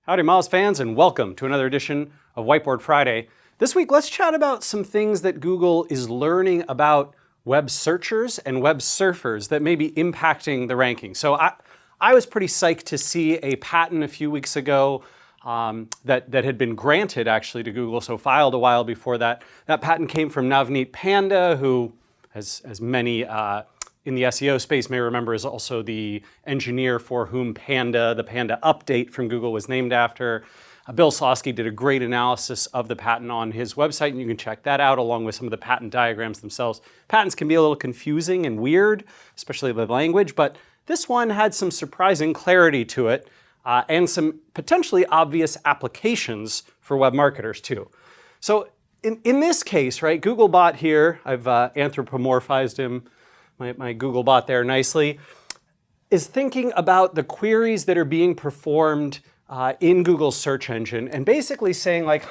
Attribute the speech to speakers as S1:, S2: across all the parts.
S1: Howdy Moz fans, and welcome to another edition of Whiteboard Friday. This week, let's chat about some things that Google is learning about web searchers and web surfers that may be impacting the ranking. So I was pretty psyched to see a patent a few weeks ago that had been granted actually to Google, so filed a while before that. That patent came from Navneet Panda, who, as many in the SEO space may remember, is also the engineer for whom the Panda update from Google was named after. Bill Slosky did a great analysis of the patent on his website, and you can check that out along with some of the patent diagrams themselves. Patents can be a little confusing and weird, especially the language, but this one had some surprising clarity to it and some potentially obvious applications for web marketers too. So in this case, right, Googlebot here, I've anthropomorphized him, my Googlebot there nicely, is thinking about the queries that are being performed in Google's search engine and basically saying like,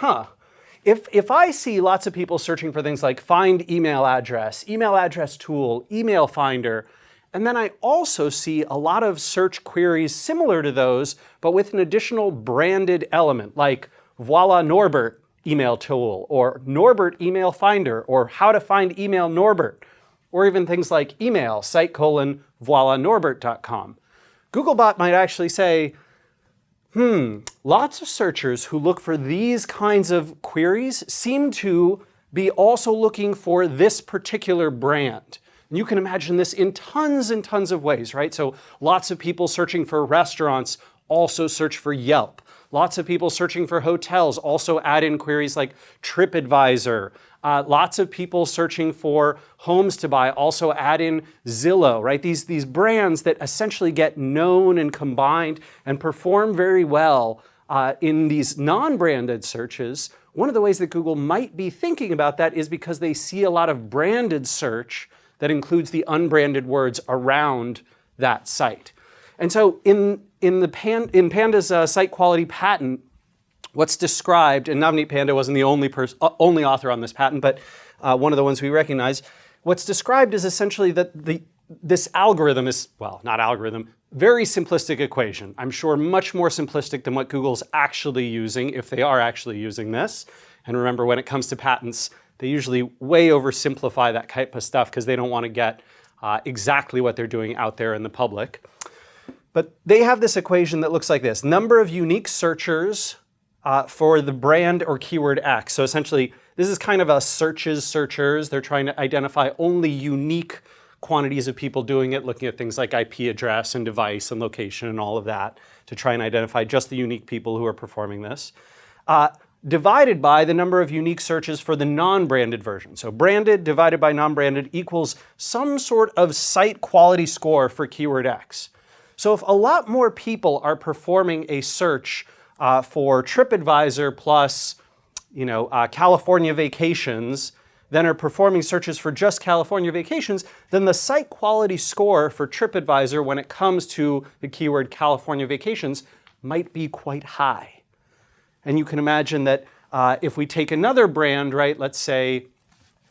S1: if I see lots of people searching for things like find email address tool, email finder, and then I also see a lot of search queries similar to those, but with an additional branded element like voila Norbert email tool, or Norbert email finder, or how to find email Norbert, or even things like email, site:/voila-norbert.com. Googlebot might actually say, lots of searchers who look for these kinds of queries seem to be also looking for this particular brand. And you can imagine this in tons and tons of ways, right? So lots of people searching for restaurants also search for Yelp. Lots of people searching for hotels also add in queries like TripAdvisor. Lots of people searching for homes to buy also add in Zillow, right? These brands that essentially get known and combined and perform very well in these non-branded searches. One of the ways that Google might be thinking about that is because they see a lot of branded search that includes the unbranded words around that site. And so in Panda's site quality patent, what's described, and Navneet Panda wasn't the only author on this patent, but one of the ones we recognize, what's described is essentially that this algorithm is, well, not algorithm, very simplistic equation. I'm sure much more simplistic than what Google's actually using, if they are actually using this. And remember, when it comes to patents, they usually way oversimplify that type of stuff because they don't want to get exactly what they're doing out there in the public. But they have this equation that looks like this: number of unique searchers for the brand or keyword X. So essentially, this is kind of a searchers. They're trying to identify only unique quantities of people doing it, looking at things like IP address and device and location and all of that to try and identify just the unique people who are performing this. Divided by the number of unique searches for the non-branded version. So branded divided by non-branded equals some sort of site quality score for keyword X. So if a lot more people are performing a search for TripAdvisor plus, California vacations, then are performing searches for just California vacations, then the site quality score for TripAdvisor when it comes to the keyword California vacations might be quite high. And you can imagine that if we take another brand, right, let's say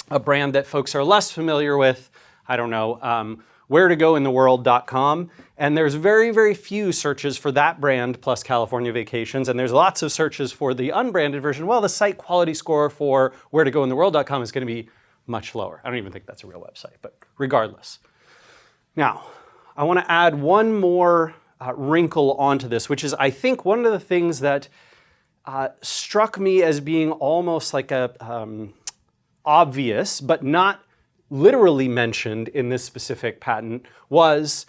S1: a brand that folks are less familiar with, I don't know, wheretogointheworld.com, and there's very, very few searches for that brand plus California vacations, and there's lots of searches for the unbranded version. Well, the site quality score for wheretogointheworld.com is going to be much lower. I don't even think that's a real website, but regardless. Now, I want to add one more wrinkle onto this, which is, I think, one of the things that struck me as being almost like a obvious, but not literally mentioned in this specific patent, was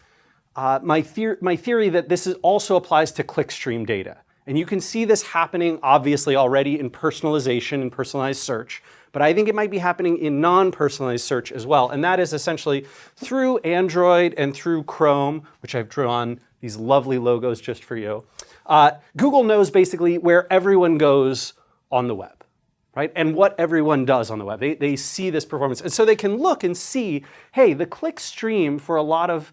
S1: my theory that this also applies to clickstream data. And you can see this happening obviously already in personalization and personalized search, but I think it might be happening in non-personalized search as well. And that is essentially through Android and through Chrome, which I've drawn these lovely logos just for you. Google knows basically where everyone goes on the web, right? And what everyone does on the web. They see this performance. And so they can look and see, hey, the click stream for a lot of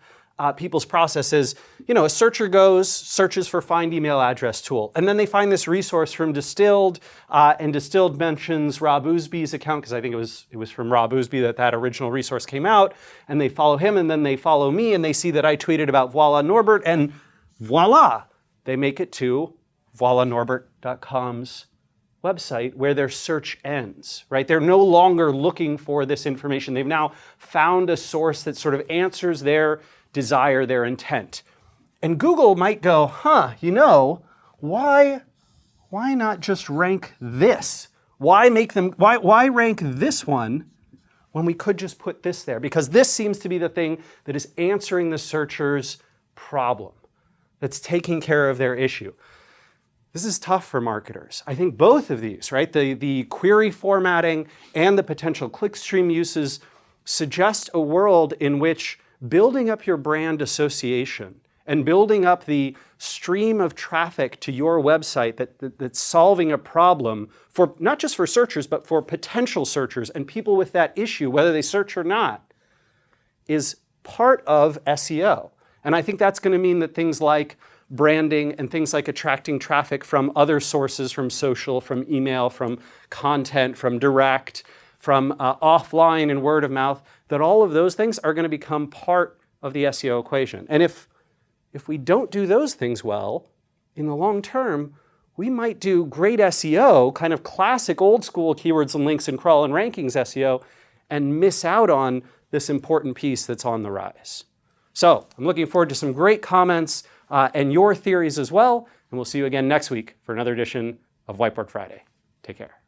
S1: people's processes, a searcher searches for find email address tool, and then they find this resource from Distilled, and Distilled mentions Rob Oosby's account, because I think it was from Rob Oosby that original resource came out, and they follow him, and then they follow me, and they see that I tweeted about voila Norbert, and voila, they make it to voilanorbert.com's website where their search ends, right? They're no longer looking for this information. They've now found a source that sort of answers their desire, their intent. And Google might go, why not just rank this? Why rank this one when we could just put this there? Because this seems to be the thing that is answering the searcher's problem, that's taking care of their issue. This is tough for marketers. I think both of these, right, the query formatting and the potential clickstream uses suggest a world in which building up your brand association and building up the stream of traffic to your website that's solving a problem for not just for searchers, but for potential searchers and people with that issue, whether they search or not, is part of SEO. And I think that's going to mean that things like branding and things like attracting traffic from other sources, from social, from email, from content, from direct, from offline and word of mouth, that all of those things are going to become part of the SEO equation. And if we don't do those things well, in the long term, we might do great SEO, kind of classic old school keywords and links and crawl and rankings SEO, and miss out on this important piece that's on the rise. So I'm looking forward to some great comments and your theories as well, and we'll see you again next week for another edition of Whiteboard Friday. Take care.